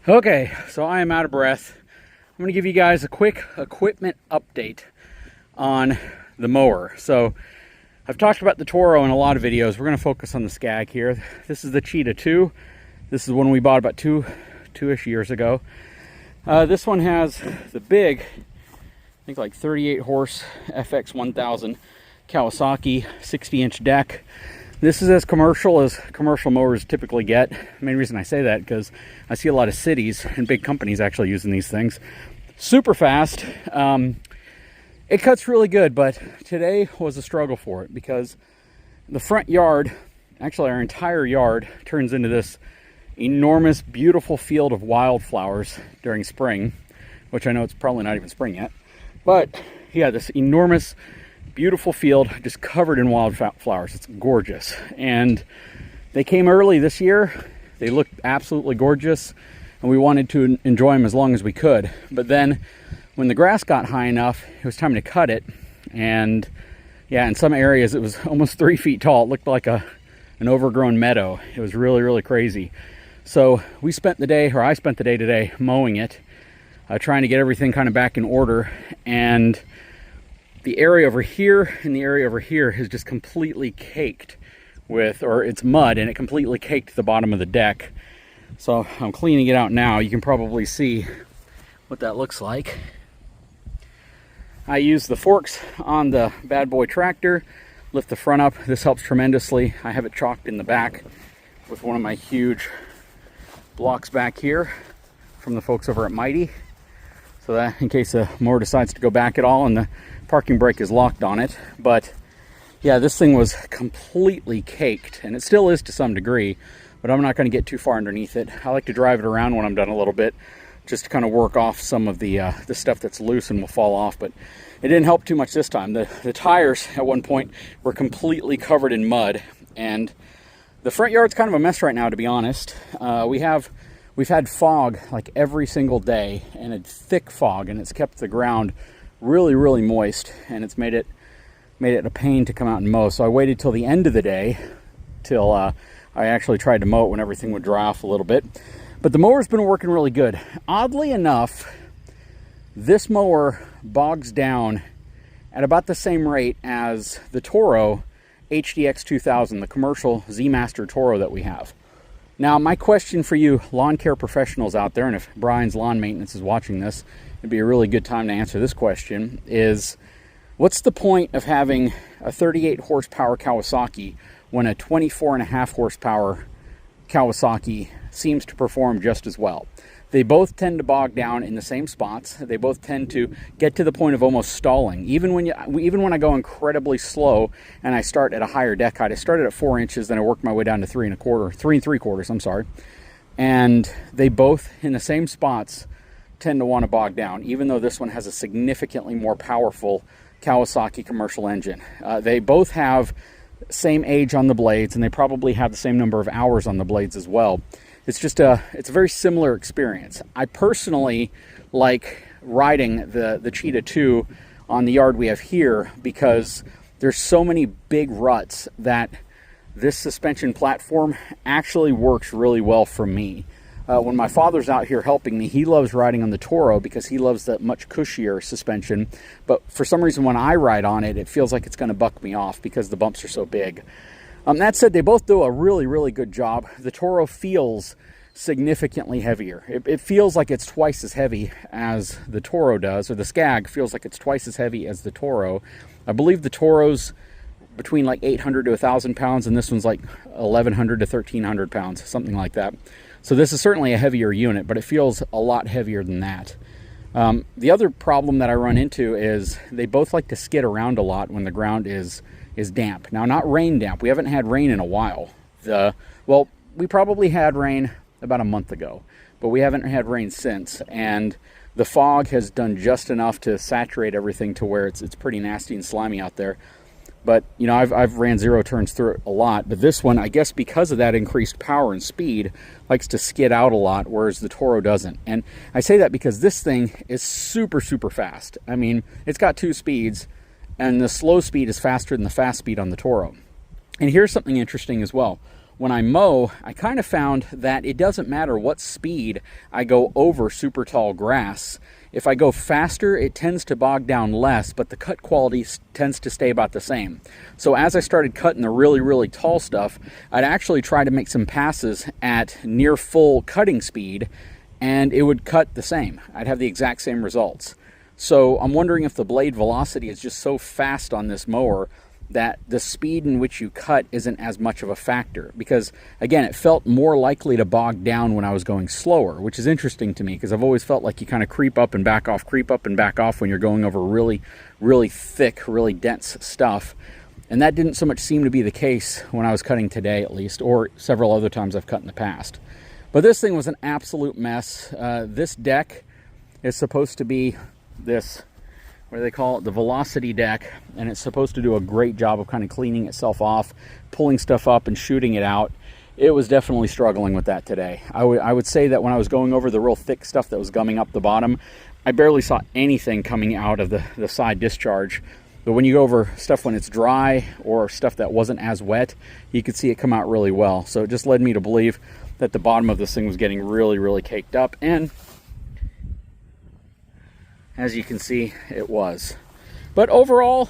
Okay, so I am out of breath. I'm going to give you guys a quick equipment update on the mower. So I've talked about the Toro in a lot of videos. We're going to focus on the SCAG here. This is the Cheetah 2. This is one we bought about two-ish years ago. This one has the big, I think like 38 horse FX 1000 Kawasaki 60-inch deck. This is as commercial mowers typically get. The main reason I say that because I see a lot of cities and big companies actually using these things. Super fast. It cuts really good, but today was a struggle for it because the front yard, actually our entire yard, turns into this enormous, beautiful field of wildflowers during spring, which I know it's probably not even spring yet. But yeah, this enormous, beautiful field just covered in wildflowers. It's gorgeous. And they came early this year. They looked absolutely gorgeous, and we wanted to enjoy them as long as we could. But then when the grass got high enough, it was time to cut it. And yeah, in some areas it was almost 3 feet tall. It looked like an overgrown meadow. It was really, really crazy. So we spent the day, or I spent the day today mowing it, trying to get everything kind of back in order. And the area over here and the area over here is just completely caked with, or it's mud, and it completely caked the bottom of the deck. So I'm cleaning it out now. You can probably see what that looks like. I use the forks on the bad boy tractor, lift the front up. This helps tremendously. I have it chalked in the back with one of my huge blocks back here from the folks over at Mighty, so that in case the mower decides to go back at all and the parking brake is locked on it. But yeah, this thing was completely caked, and it still is to some degree, but I'm not going to get too far underneath it. I like to drive it around when I'm done a little bit, just to kind of work off some of the stuff that's loose and will fall off. But it didn't help too much this time. The tires at one point were completely covered in mud, and the front yard's kind of a mess right now, to be honest. We've had fog like every single day, and a thick fog, and it's kept the ground really, really moist, and it's made it a pain to come out and mow. So I waited till the end of the day till I actually tried to mow it when everything would dry off a little bit. But the mower's been working really good. Oddly enough, this mower bogs down at about the same rate as the Toro HDX 2000, the commercial Z-Master Toro that we have. Now, my question for you lawn care professionals out there, and if Brian's Lawn Maintenance is watching this, it'd be a really good time to answer this question, is what's the point of having a 38 horsepower Kawasaki when a 24.5 horsepower Kawasaki seems to perform just as well? They both tend to bog down in the same spots. They both tend to get to the point of almost stalling. Even when I go incredibly slow and I start at a higher deck height, I started at 4 inches, then I worked my way down to 3 3/4. I'm sorry. And they both, in the same spots, tend to want to bog down, even though this one has a significantly more powerful Kawasaki commercial engine. They both have same age on the blades, and they probably have the same number of hours on the blades as well. It's just it's a very similar experience. I personally like riding the Cheetah 2 on the yard we have here because there's so many big ruts that this suspension platform actually works really well for me. When my father's out here helping me, he loves riding on the Toro because he loves that much cushier suspension. But for some reason, when I ride on it, it feels like it's going to buck me off because the bumps are so big. That said, they both do a really, really good job. The Toro feels significantly heavier. It feels like it's twice as heavy as the Toro does, or the SCAG feels like it's twice as heavy as the Toro. I believe the Toro's between like 800 to 1,000 pounds, and this one's like 1,100 to 1,300 pounds, something like that. So this is certainly a heavier unit, but it feels a lot heavier than that. The other problem that I run into is they both like to skid around a lot when the ground is damp. Now, not rain damp. We haven't had rain in a while. Well, we probably had rain about a month ago, but we haven't had rain since. And the fog has done just enough to saturate everything to where it's pretty nasty and slimy out there. But, you know, I've ran zero turns through it a lot. But this one, I guess because of that increased power and speed, likes to skid out a lot, whereas the Toro doesn't. And I say that because this thing is super, super fast. I mean, it's got 2 speeds, and the slow speed is faster than the fast speed on the Toro. And here's something interesting as well. when I mow, I kind of found that it doesn't matter what speed I go over super tall grass. If I go faster, it tends to bog down less, but the cut quality tends to stay about the same. So as I started cutting the really, really tall stuff, I'd actually try to make some passes at near full cutting speed, and it would cut the same. I'd have the exact same results. So I'm wondering if the blade velocity is just so fast on this mower that the speed in which you cut isn't as much of a factor, because again, it felt more likely to bog down when I was going slower, which is interesting to me because I've always felt like you kind of creep up and back off when you're going over really, really thick, really dense stuff. And that didn't so much seem to be the case when I was cutting today, at least, or several other times I've cut in the past. But this thing was an absolute mess. This deck is supposed to be this, what do they call it, the velocity deck, and it's supposed to do a great job of kind of cleaning itself off, pulling stuff up and shooting it out. It was definitely struggling with that today. I would say that when I was going over the real thick stuff that was gumming up the bottom, I barely saw anything coming out of the side discharge. But when you go over stuff when it's dry or stuff that wasn't as wet, you could see it come out really well. So it just led me to believe that the bottom of this thing was getting really, really caked up, and as you can see, it was. But overall,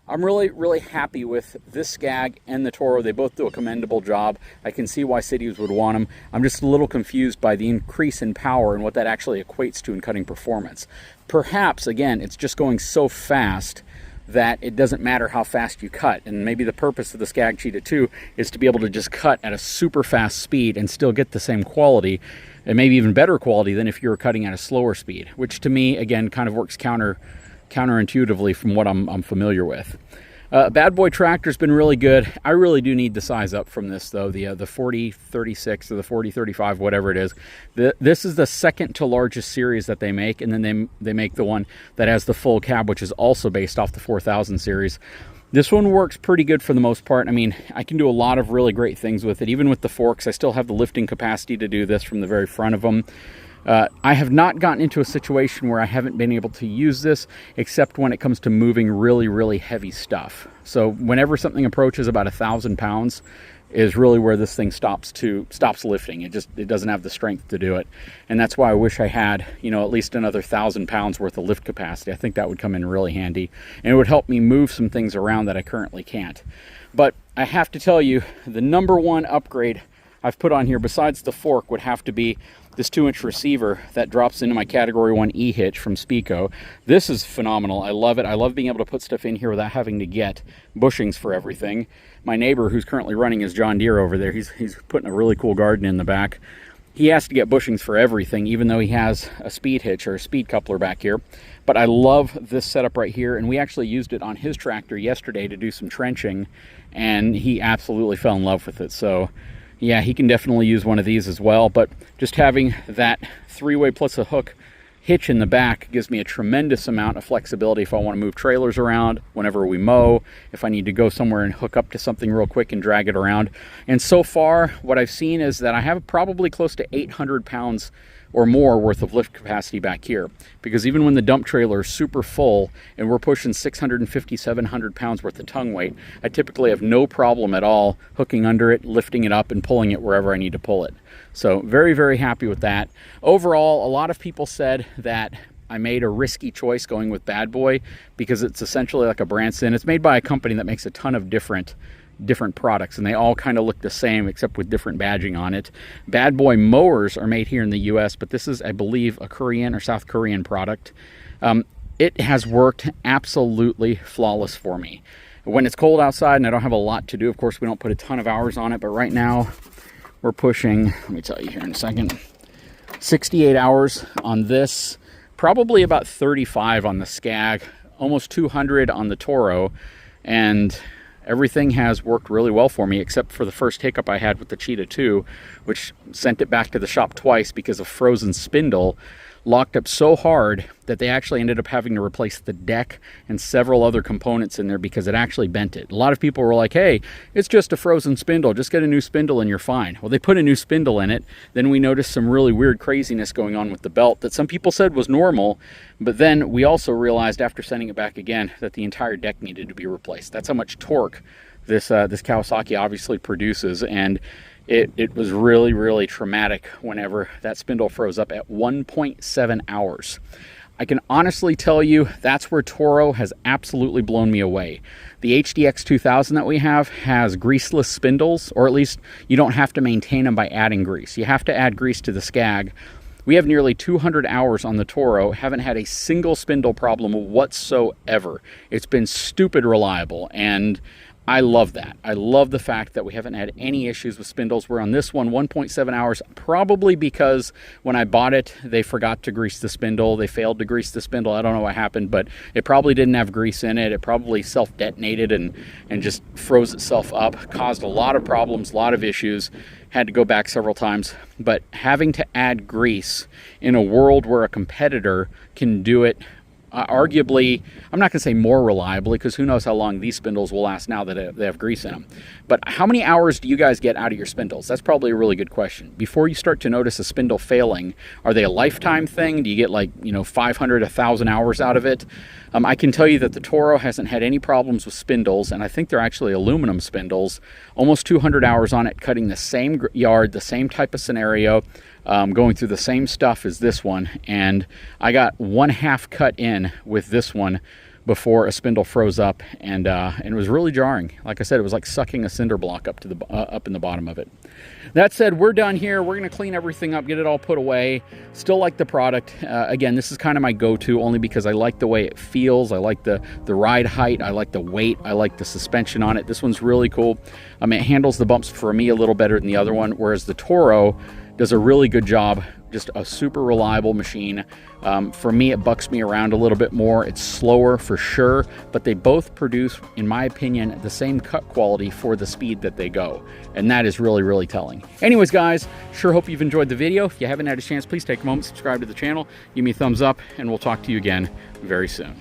I'm really, really happy with this SCAG and the Toro. They both do a commendable job. I can see why cities would want them. I'm just a little confused by the increase in power and what that actually equates to in cutting performance. Perhaps, again, it's just going so fast that it doesn't matter how fast you cut. And maybe the purpose of the SCAG Cheetah 2 is to be able to just cut at a super fast speed and still get the same quality, and maybe even better quality than if you were cutting at a slower speed, which to me, again, kind of works counterintuitively from what I'm familiar with. Bad Boy tractor's been really good. I really do need the size up from this, though, the 4036 or the 4035, whatever it is. This is the second to largest series that they make, and then they make the one that has the full cab, which is also based off the 4000 series. This one works pretty good for the most part. I mean, I can do a lot of really great things with it. Even with the forks, I still have the lifting capacity to do this from the very front of them. I have not gotten into a situation where I haven't been able to use this, except when it comes to moving really, really heavy stuff. So whenever something approaches about 1,000 pounds is really where this thing stops lifting. It doesn't have the strength to do it. And that's why I wish I had, at least another 1,000 pounds worth of lift capacity. I think that would come in really handy, and it would help me move some things around that I currently can't. But I have to tell you, the number one upgrade I've put on here, besides the fork, would have to be this 2-inch receiver that drops into my Category 1 E-hitch from Speco. This is phenomenal. I love it. I love being able to put stuff in here without having to get bushings for everything. My neighbor, who's currently running his John Deere over there, he's putting a really cool garden in the back. He has to get bushings for everything, even though he has a speed hitch or a speed coupler back here. But I love this setup right here, and we actually used it on his tractor yesterday to do some trenching, and he absolutely fell in love with it. So yeah, he can definitely use one of these as well. But just having that 3-way plus a hook hitch in the back gives me a tremendous amount of flexibility if I want to move trailers around whenever we mow, if I need to go somewhere and hook up to something real quick and drag it around. And so far, what I've seen is that I have probably close to 800 pounds or more worth of lift capacity back here, because even when the dump trailer is super full and we're pushing 650, 700 pounds worth of tongue weight, I typically have no problem at all hooking under it, lifting it up, and pulling it wherever I need to pull it. So very, very happy with that. Overall, a lot of people said that I made a risky choice going with Bad Boy because it's essentially like a Branson. It's made by a company that makes a ton of different products, and they all kind of look the same except with different badging on it. Bad Boy mowers are made here in the US, but this is, I believe, a Korean or South Korean product. It has worked absolutely flawless for me. When it's cold outside and I don't have a lot to do, of course, we don't put a ton of hours on it, but right now we're pushing, let me tell you here in a second, 68 hours on this, probably about 35 on the SCAG, almost 200 on the Toro, and everything has worked really well for me, except for the first hiccup I had with the Cheetah 2, which sent it back to the shop twice because a frozen spindle locked up so hard that they actually ended up having to replace the deck and several other components in there because it actually bent it. A lot of people were like, hey, it's just a frozen spindle, just get a new spindle and you're fine. Well, they put a new spindle in it. Then we noticed some really weird craziness going on with the belt that some people said was normal, but then we also realized after sending it back again that the entire deck needed to be replaced. That's how much torque this Kawasaki obviously produces, and it was really, really traumatic whenever that spindle froze up at 1.7 hours. I can honestly tell you that's where Toro has absolutely blown me away. The HDX 2000 that we have has greaseless spindles, or at least you don't have to maintain them by adding grease. You have to add grease to the SCAG. We have nearly 200 hours on the Toro, haven't had a single spindle problem whatsoever. It's been stupid reliable, and I love that. I love the fact that we haven't had any issues with spindles. We're on this one 1.7 hours, probably because when I bought it, they forgot to grease the spindle. They failed to grease the spindle. I don't know what happened, but it probably didn't have grease in it. It probably self-detonated and just froze itself up, caused a lot of problems, a lot of issues. Had to go back several times. But having to add grease in a world where a competitor can do it arguably, I'm not going to say more reliably, because who knows how long these spindles will last now that they have grease in them. But how many hours do you guys get out of your spindles? That's probably a really good question. Before you start to notice a spindle failing, are they a lifetime thing? Do you get, like, 500, 1,000 hours out of it? I can tell you that the Toro hasn't had any problems with spindles, and I think they're actually aluminum spindles. Almost 200 hours on it, cutting the same yard, the same type of scenario, going through the same stuff as this one, and I got 1/2 cut in with this one before a spindle froze up, and it was really jarring. Like I said, it was like sucking a cinder block up to the up in the bottom of it. That said, we're done here. We're going to clean everything up, get it all put away. Still like the product. Again, this is kind of my go-to only because I like the way it feels. I like the ride height. I like the weight. I like the suspension on it. This one's really cool. It handles the bumps for me a little better than the other one, whereas the Toro does a really good job. Just a super reliable machine. For me, it bucks me around a little bit more. It's slower for sure, but they both produce, in my opinion, the same cut quality for the speed that they go. And that is really, really telling. Anyways, guys, sure hope you've enjoyed the video. If you haven't had a chance, please take a moment, subscribe to the channel, give me a thumbs up, and we'll talk to you again very soon.